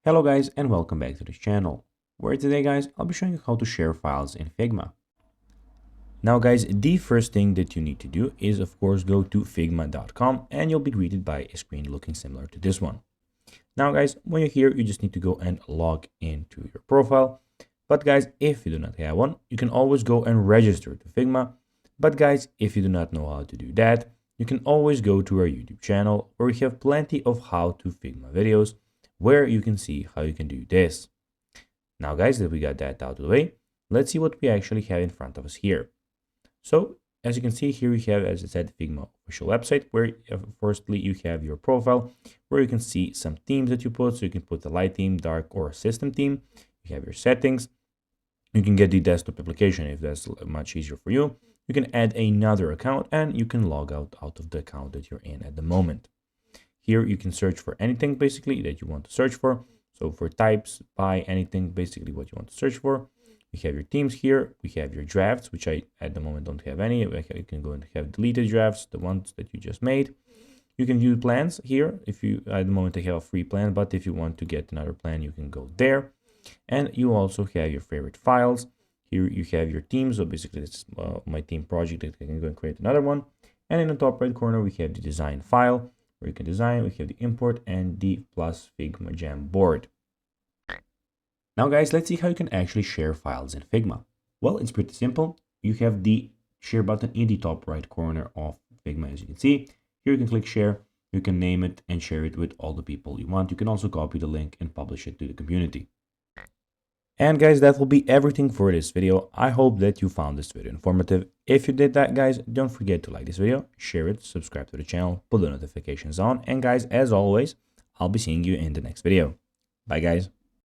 Hello guys and welcome back to this channel, where today guys I'll be showing you how to share files in Figma. Now guys, the first thing that you need to do is of course go to figma.com and you'll be greeted by a screen looking similar to this one. Now guys, when you're here you just need to go and log into your profile. But guys, if you do not have one, you can always go and register to Figma. But guys, if you do not know how to do that, you can always go to our YouTube channel where we have plenty of how to Figma videos where you can see how you can do this. Now guys, that we got that out of the way, let's see what we actually have in front of us here. So as you can see here, we have, as I said, Figma official website where firstly you have your profile where you can see some themes that you put. So you can put a light theme, dark, or a system theme. You have your settings. You can get the desktop application if that's much easier for you. You can add another account and you can log out of the account that you're in at the moment. Here you can search for anything basically that you want to search for. So for types, by anything, basically what you want to search for. We have your themes here. We have your drafts, which I at the moment don't have any. You can go and have deleted drafts, the ones that you just made. You can view plans here. If you at the moment I have a free plan, but if you want to get another plan, you can go there. And you also have your favorite files. Here you have your themes. So basically it's my theme project that I can go and create another one. And in the top right corner, we have the design file. Where you can design, we have the import and the plus Figma Jam board. Now guys, let's see how you can actually share files in Figma. Well, it's pretty simple. You have the share button in the top right corner of Figma, as you can see. Here you can click share, you can name it and share it with all the people you want. You can also copy the link and publish it to the community. And guys, that will be everything for this video. I hope that you found this video informative. If you did that, guys, don't forget to like this video, share it, subscribe to the channel, put the notifications on. And guys, as always, I'll be seeing you in the next video. Bye, guys.